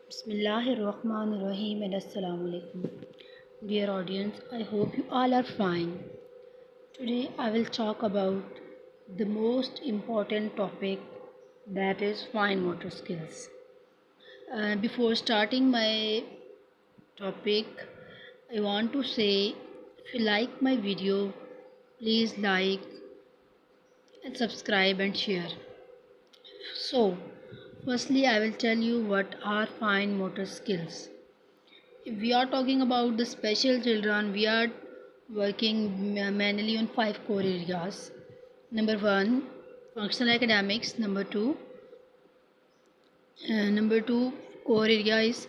Bismillahirrahmanirrahim and Assalamu alaikum. Dear audience, I hope you all are fine. Today I will talk about the most important topic, that is fine motor skills. Before starting my topic, I want to say if you like my video, please like and subscribe and share. So, firstly, I will tell you what are fine motor skills. If we are talking about the special children, we are working mainly on five core areas. Number one, functional academics. Number two core area is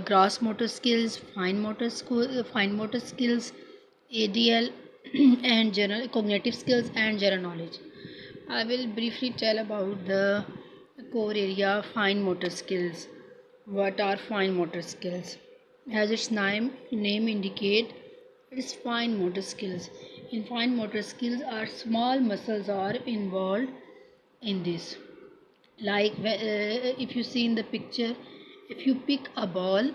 gross motor skills, fine motor skills, ADL, and general cognitive skills and general knowledge. I will briefly tell about the core area fine motor skills. What are fine motor skills? As its name indicate, it is fine motor skills. In fine motor skills, are small muscles are involved in this. Like if you see in the picture, if you pick a ball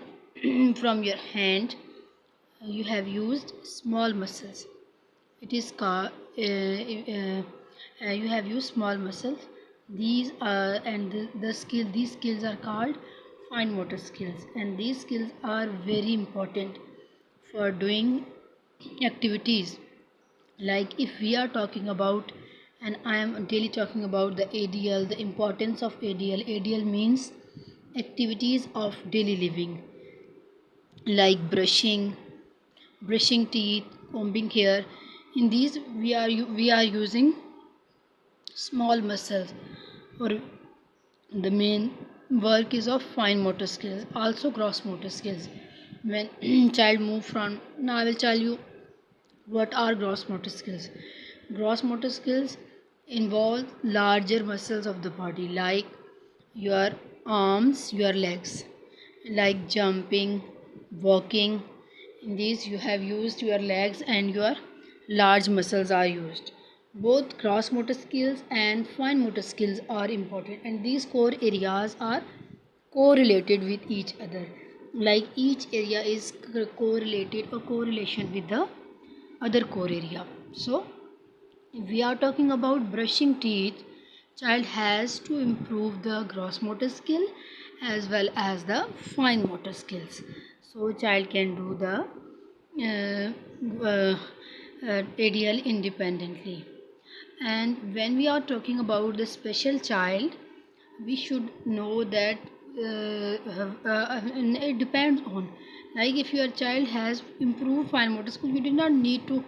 from your hand, you have used small muscles. It is called you have used small muscles. These are and the skill these skills are called fine motor skills, and these skills are very important for doing activities. Like if we are talking about, and I am daily talking about the ADL, the importance of ADL. ADL means activities of daily living, like brushing teeth, combing hair. In these we are using small muscles, or the main work is of fine motor skills, also gross motor skills. When child move from, now I will tell you what are gross motor skills. Gross motor skills involve larger muscles of the body, like your arms, your legs, like jumping, walking. In these you have used your legs and your large muscles are used. Both gross motor skills and fine motor skills are important, and these core areas are correlated with each other. Like each area is correlated or correlation with the other core area. So if we are talking about brushing teeth, child has to improve the gross motor skill as well as the fine motor skills, so child can do the ADL independently. And when we are talking about the special child, we should know that it depends on, like if your child has improved fine motor skills, you do not need to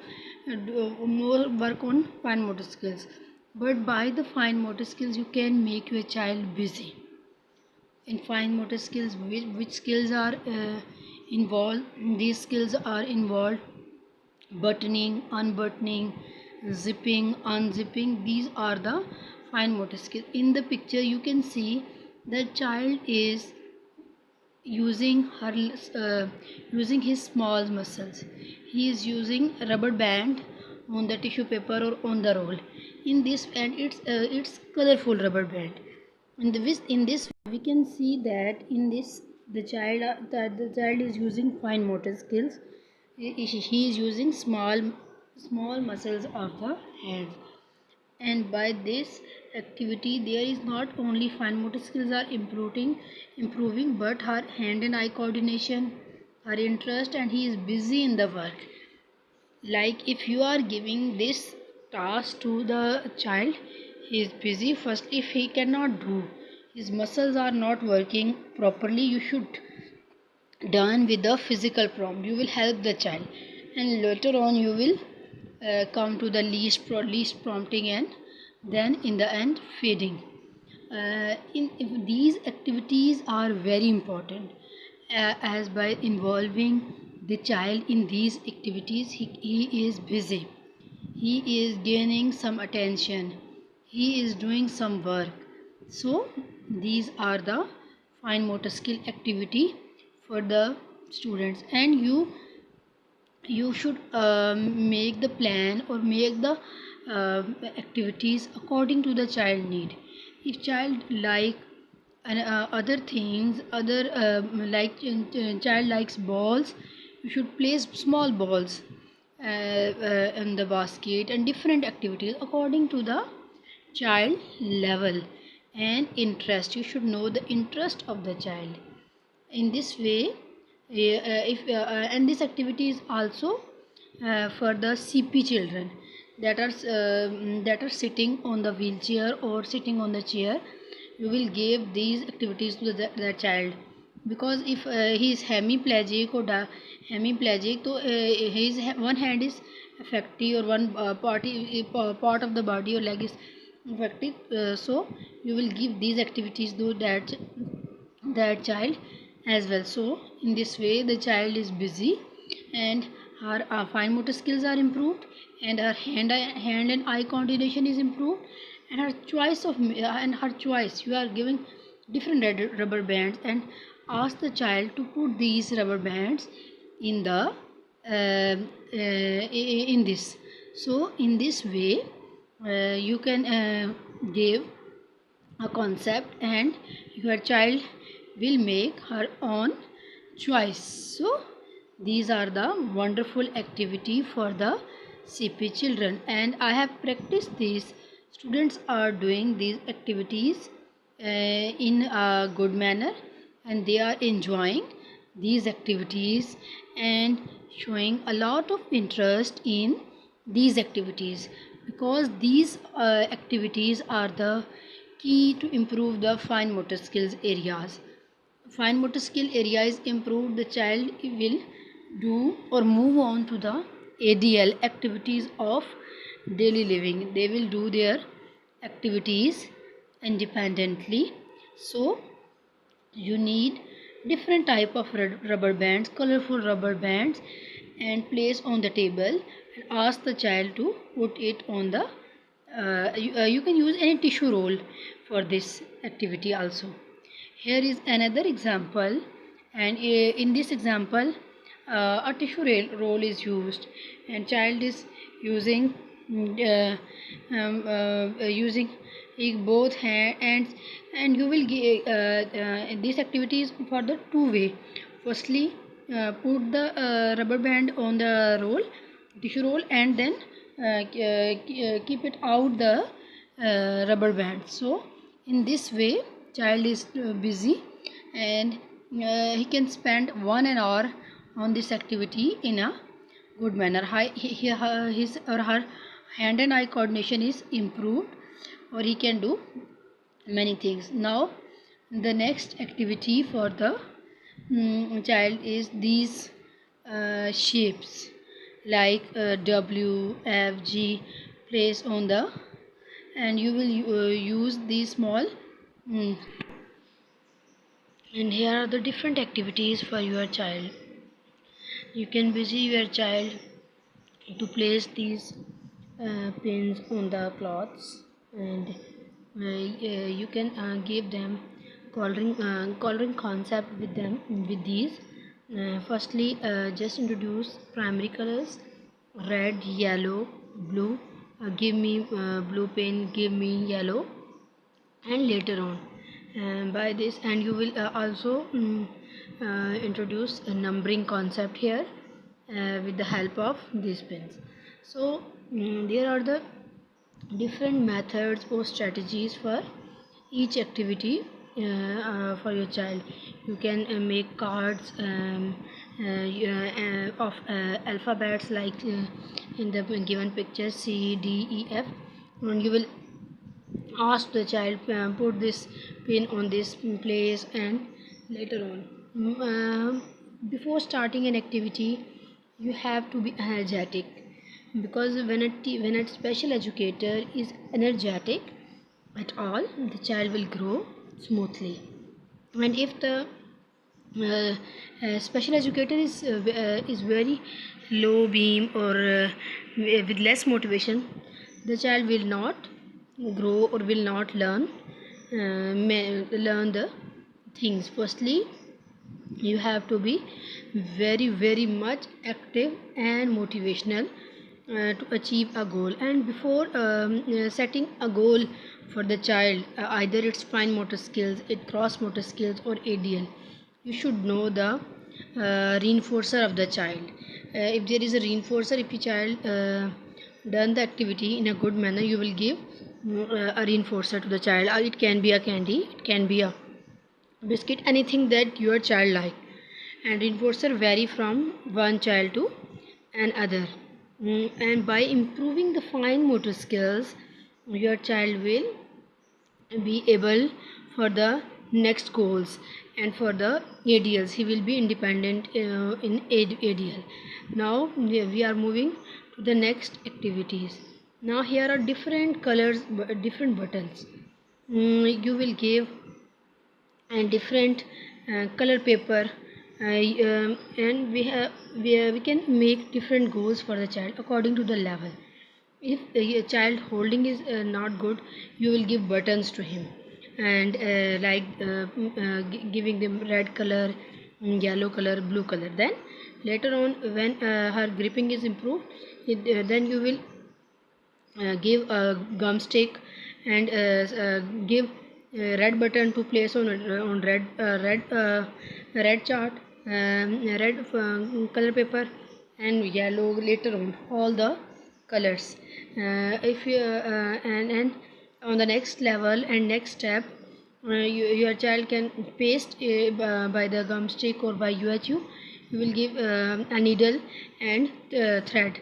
do more work on fine motor skills, but by the fine motor skills you can make your child busy. In fine motor skills, which skills are involved, these skills are involved buttoning, unbuttoning, zipping, unzipping. These are the fine motor skills. In the picture you can see the child is using her using his small muscles. He is using a rubber band on the tissue paper or on the roll. In this, and it's colorful rubber band. In this we can see that in this the child is using fine motor skills. He is using small muscles of the hands, and by this activity there is not only fine motor skills are improving, but her hand and eye coordination, her interest, and he is busy in the work. Like if you are giving this task to the child, he is busy. First, if he cannot do, his muscles are not working properly, you should done with the physical prompt, you will help the child, and later on you will come to the least prompting, and then in the end feeding. If these activities are very important, as by involving the child in these activities, he is busy, he is gaining some attention, he is doing some work. So these are the fine motor skill activity for the students, and you should make the plan or make the activities according to the child need. If child like and other things, other like child likes balls, you should place small balls in the basket, and different activities according to the child level and interest. You should know the interest of the child. In this way, if and this activity is also for the CP children that are sitting on the wheelchair or sitting on the chair. You will give these activities to the child, because if he is hemiplegic or hemiplegic, so one hand is affected, or one part of the body or leg is affected, so you will give these activities to that child as well. So in this way the child is busy, and her fine motor skills are improved, and her hand and eye coordination is improved, and her choice, you are giving different rubber bands, and ask the child to put these rubber bands in the in this. So in this way you can give a concept, and your child will make her own choice. So these are the wonderful activity for the CP children, and I have practiced these. Students are doing these activities in a good manner, and they are enjoying these activities and showing a lot of interest in these activities, because these activities are the key to improve the fine motor skills areas. Fine motor skill area is improved, the child will do or move on to the ADL, activities of daily living. They will do their activities independently. So you need different type of rubber bands, colorful rubber bands, and place on the table, and ask the child to put it on the you can use any tissue roll for this activity also. Here is another example, and in this example a tissue roll is used, and child is using using both hands, and you will give this activity is for the two way. Firstly, put the rubber band on the tissue roll, and then keep it out the rubber band. So in this way child is busy, and he can spend 1 hour on this activity in a good manner. His or her hand and eye coordination is improved, or he can do many things. Now the next activity for the child is these shapes, like W, F, G, place on the, and you will use these small and here are the different activities for your child. You can busy your child to place these pins on the cloths, and you can give them coloring concept with them with these. Firstly, just introduce primary colors: red, yellow, blue. Give me blue pen, give me yellow, and later on by this, and you will also introduce a numbering concept here with the help of these pens. So there are the different methods or strategies for each activity for your child. You can make cards of alphabets, like in the given picture C, D, E, F, and you will ask the child put this pin on this place, and later on before starting an activity you have to be energetic, because when a special educator is energetic at all, the child will grow smoothly. And if the special educator is very low beam, or with less motivation, the child will not grow or will not learn the things. Firstly, you have to be very much active and motivational to achieve a goal. And before setting a goal for the child, either it's fine motor skills, it cross motor skills, or ADL, you should know the reinforcer of the child. If there is a reinforcer, if your child done the activity in a good manner, you will give a reinforcer to the child. It can be a candy, it can be a biscuit, anything that your child like. And reinforcer vary from one child to another. And by improving the fine motor skills, your child will be able for the next goals. And for the ADLs, he will be independent in ADL. Now we are moving to the next activities. Now here are different colors, different buttons. You will give and different color paper, and we can make different goals for the child according to the level. If a child holding is not good, you will give buttons to him, and giving them red color, yellow color, blue color. Then later on, when her gripping is improved, then you will give a gum stick, and give red button to place on red chart, red color paper, and yellow later on, all the colors. If you and on the next level and next step, your child can paste by the gum stick or by UHU. You will give a needle and thread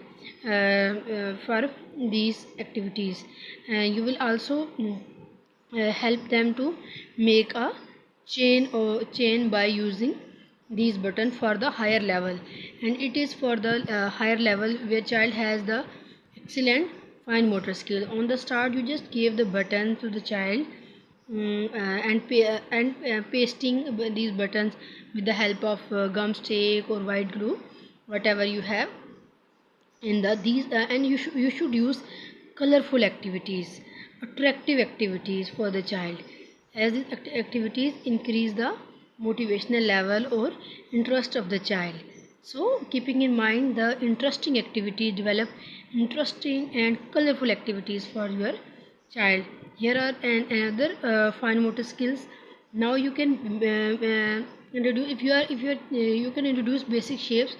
for these activities. You will also help them to make a chain by using these buttons for the higher level. And it is for the higher level where child has the excellent fine motor skill. On the start, you just give the button to the child, and pasting these buttons with the help of gum stick or white glue, whatever you have in the these. And you should use colorful activities, attractive activities for the child, as these activities increase the motivational level or interest of the child. So keeping in mind the interesting activities, develop interesting and colorful activities for your child. Here are another fine motor skills. Now you can introduce, if you are you can introduce basic shapes,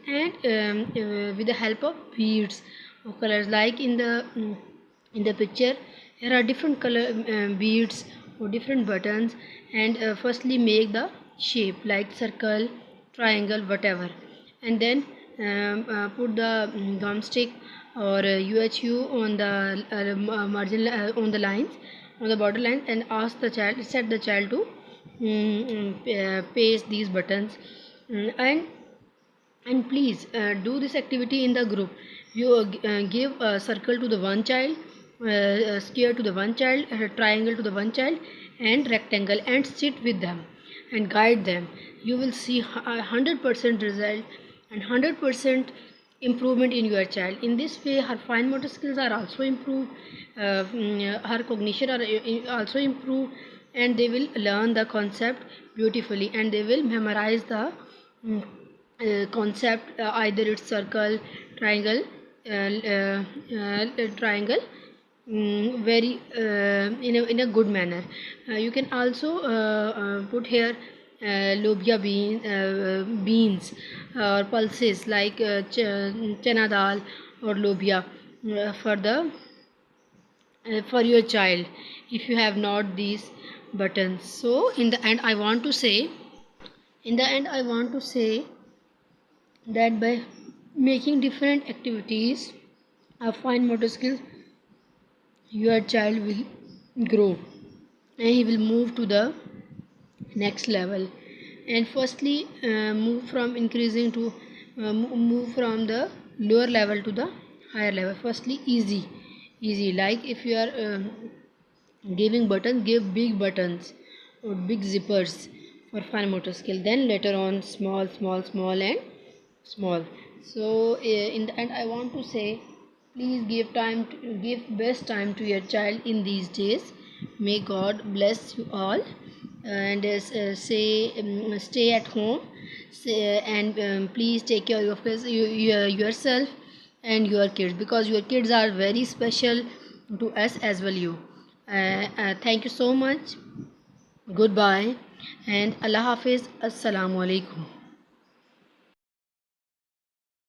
and with the help of beads or colors, like in the picture. Here are different color beads or different buttons. And firstly make the shape like circle, triangle, whatever. And then put the gum stick or UHU on the margin, on the lines, on the border lines, and ask the child, set the child to paste these buttons. And please do this activity in the group. You give a circle to the one child, square to the one child, triangle to the one child, and rectangle, and sit with them and guide them. You will see 100% result and 100% improvement in your child. In this way, her fine motor skills are also improved, her cognition are also improved, and they will learn the concept beautifully, and they will memorize the concept, either it's circle, triangle, triangle, very in a good manner. You can also put here lobia beans or pulses like chana dal or lobia for the for your child, if you have not these buttons. So in the end I want to say, that by making different activities of fine motor skills, your child will grow and he will move to the next level. And firstly move from increasing to move from the lower level to the higher level. Firstly easy, like if you are giving buttons, give big buttons or big zippers for fine motor skill. Then later on small and small. So in the end I want to say, please give best time to your child in these days. May God bless you all. And stay at home, and please take care of yourself, and your kids, because your kids are very special to us as well. You thank you so much. Goodbye and Allah Hafiz. Assalamu alaikum.